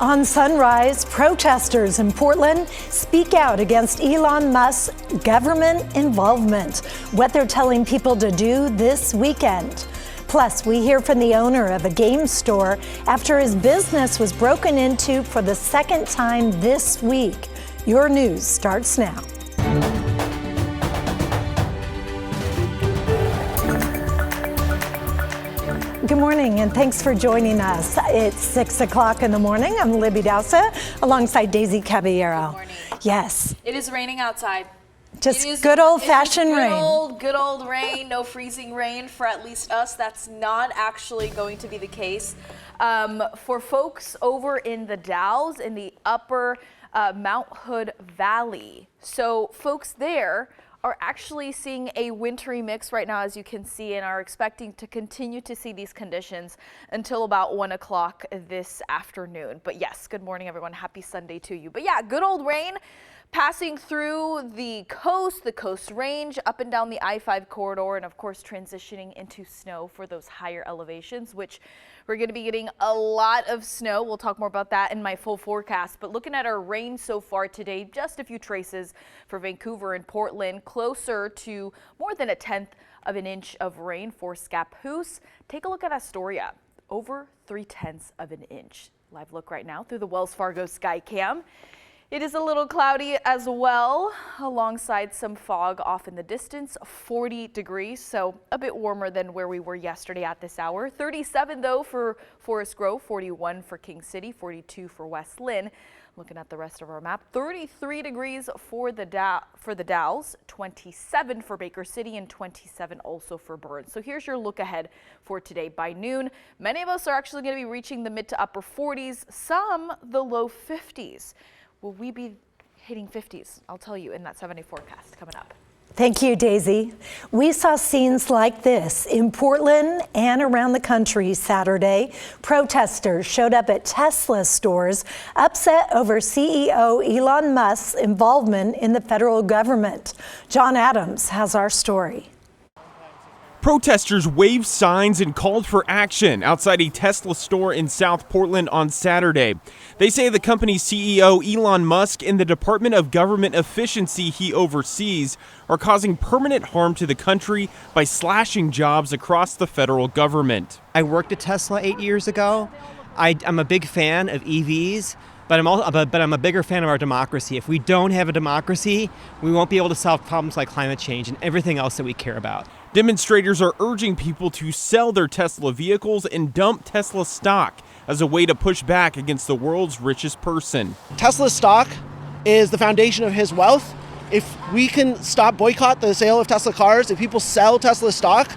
On Sunrise, protesters in Portland speak out against Elon Musk's government involvement, what they're telling people to do this weekend. Plus, we hear from the owner of a game store after his business was broken into for the second time this week. Your news starts now. Good morning, and thanks for joining us. It's 6 o'clock in the morning. I'm Libby Dowsa, alongside Daisy Caballero. Good morning. Yes. It is raining outside. Just good old-fashioned rain. Good old rain, no freezing rain for at least us. That's not actually going to be the case. For folks over in the Dalles, in the upper Mount Hood Valley. So folks there are actually seeing a wintry mix right now, as you can see, and are expecting to continue to see these conditions until about 1 o'clock this afternoon. But yes, good morning, everyone. Happy Sunday to you. But yeah, good old rain passing through the coast range, up and down the I-5 corridor, and of course transitioning into snow for those higher elevations, which we're going to be getting a lot of snow. We'll talk more about that in my full forecast. But looking at our rain so far today, just a few traces for Vancouver and Portland, closer to more than 1/10 of an inch of rain for Scappoose. Take a look at Astoria, over 3/10 of an inch. Live look right now through the Wells Fargo Skycam. It is a little cloudy as well, alongside some fog off in the distance, 40 degrees, so a bit warmer than where we were yesterday at this hour. 37 though for Forest Grove, 41 for King City, 42 for West Lynn. Looking at the rest of our map, 33 degrees for the Dalles, 27 for Baker City, and 27 also for Burns. So here's your look ahead for today. By noon, many of us are actually going to be reaching the mid to upper 40s, some the low 50s. Will we be hitting 50s? I'll tell you in that 7-day forecast coming up. Thank you, Daisy. We saw scenes like this in Portland and around the country Saturday. Protesters showed up at Tesla stores, upset over CEO Elon Musk's involvement in the federal government. John Adams has our story. Protesters waved signs and called for action outside a Tesla store in South Portland on Saturday. They say the company's CEO, Elon Musk, and the Department of Government Efficiency he oversees are causing permanent harm to the country by slashing jobs across the federal government. I worked at Tesla 8 years ago. I'm a big fan of EVs. But I'm a bigger fan of our democracy. If we don't have a democracy, we won't be able to solve problems like climate change and everything else that we care about. Demonstrators are urging people to sell their Tesla vehicles and dump Tesla stock as a way to push back against the world's richest person. Tesla stock is the foundation of his wealth. If we can boycott the sale of Tesla cars, if people sell Tesla stock,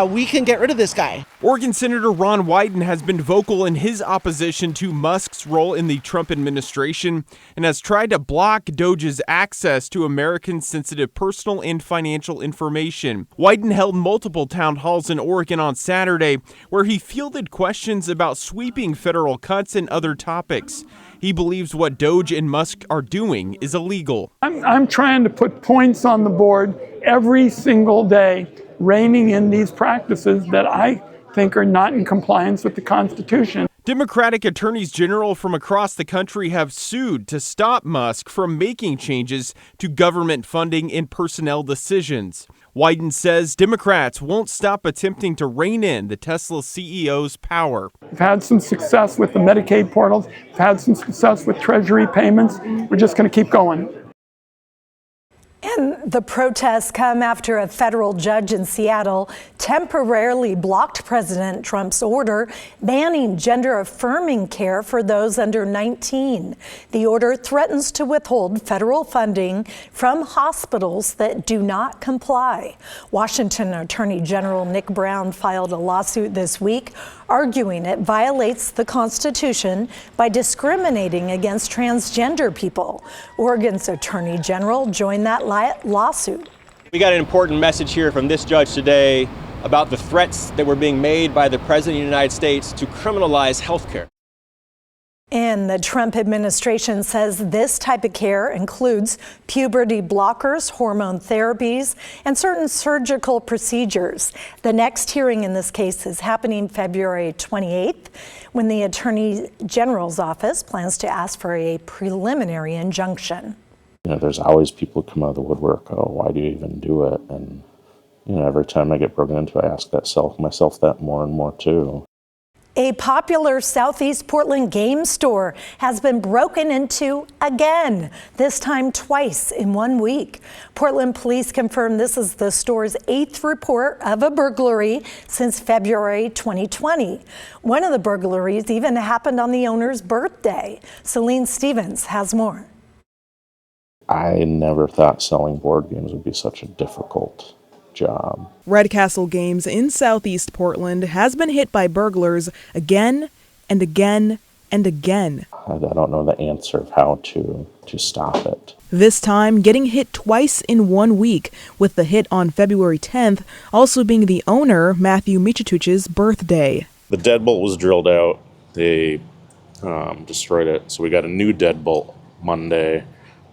we can get rid of this guy. Oregon Senator Ron Wyden has been vocal in his opposition to Musk's role in the Trump administration and has tried to block Doge's access to Americans' sensitive personal and financial information. Wyden held multiple town halls in Oregon on Saturday where he fielded questions about sweeping federal cuts and other topics. He believes what Doge and Musk are doing is illegal. I'm trying to put points on the board every single day, reining in these practices that I think are not in compliance with the Constitution. Democratic attorneys general from across the country have sued to stop Musk from making changes to government funding and personnel decisions. Wyden says Democrats won't stop attempting to rein in the Tesla CEO's power. We've had some success with the Medicaid portals. We've had some success with Treasury payments. We're just going to keep going. And the protests come after a federal judge in Seattle temporarily blocked President Trump's order banning gender-affirming care for those under 19. The order threatens to withhold federal funding from hospitals that do not comply. Washington Attorney General Nick Brown filed a lawsuit this week arguing it violates the Constitution by discriminating against transgender people. Oregon's Attorney General joined that lawsuit. We got an important message here from this judge today about the threats that were being made by the President of the United States to criminalize health care. And the Trump administration says this type of care includes puberty blockers, hormone therapies, and certain surgical procedures. The next hearing in this case is happening February 28th, when the Attorney General's office plans to ask for a preliminary injunction. You know, there's always people who come out of the woodwork, oh, why do you even do it? And, you know, every time I get broken into, I ask myself that more and more too. A popular Southeast Portland game store has been broken into again, this time twice in 1 week. Portland police confirmed this is the store's 8th report of a burglary since February 2020. One of the burglaries even happened on the owner's birthday. Celine Stevens has more. I never thought selling board games would be such a difficult job. Red Castle Games in Southeast Portland has been hit by burglars again and again and again. I don't know the answer of how to stop it. This time getting hit twice in 1 week, with the hit on February 10th also being the owner, Matthew Michituch's birthday. The deadbolt was drilled out. They destroyed it. So we got a new deadbolt Monday,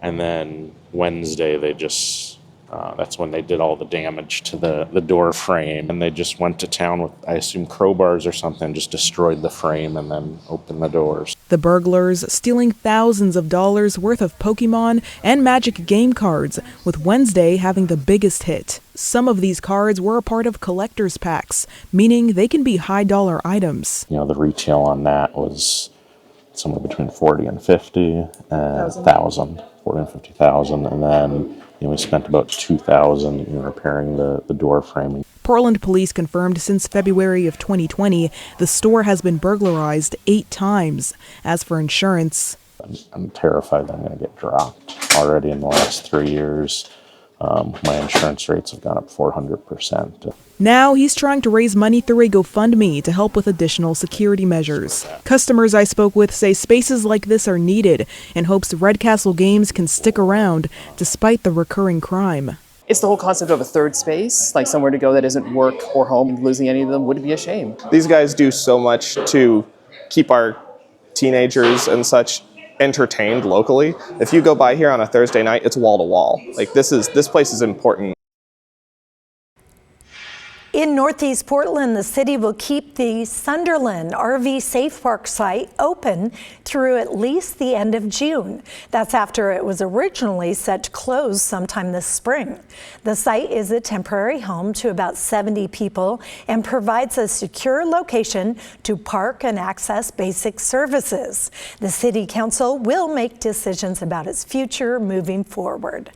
and then Wednesday they just that's when they did all the damage to the door frame, and they just went to town with, I assume, crowbars or something, just destroyed the frame and then opened the doors. The burglars stealing thousands of dollars worth of Pokemon and Magic game cards, with Wednesday having the biggest hit. Some of these cards were a part of collector's packs, meaning they can be high-dollar items. You know, the retail on that was somewhere between 40 and 50 thousand, 40 and 50,000, and then we spent about $2,000 in repairing the door frame. Portland police confirmed since February of 2020, the store has been burglarized 8 times. As for insurance, I'm terrified that I'm going to get dropped. Already in the last 3 years, my insurance rates have gone up 400%. now he's trying to raise money through a GoFundMe to help with additional security measures. Customers I spoke with say spaces like this are needed in hopes Red Castle Games can stick around despite the recurring crime. It's the whole concept of a third space, like somewhere to go that isn't work or home. Losing any of them would be a shame. These guys do so much to keep our teenagers and such entertained locally. If you go by here on a Thursday night, it's wall to wall. Like this place is important. In Northeast Portland, the city will keep the Sunderland RV Safe Park site open through at least the end of June. That's after it was originally set to close sometime this spring. The site is a temporary home to about 70 people and provides a secure location to park and access basic services. The City Council will make decisions about its future moving forward.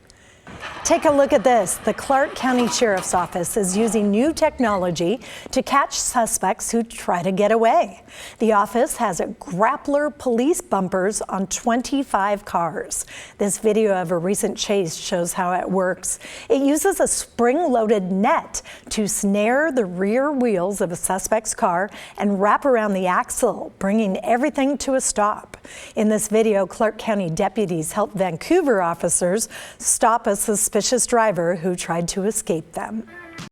Take a look at this. The Clark County Sheriff's Office is using new technology to catch suspects who try to get away. The office has grappler police bumpers on 25 cars. This video of a recent chase shows how it works. It uses a spring-loaded net to snare the rear wheels of a suspect's car and wrap around the axle, bringing everything to a stop. In this video, Clark County deputies help Vancouver officers stop a suspicious driver who tried to escape them.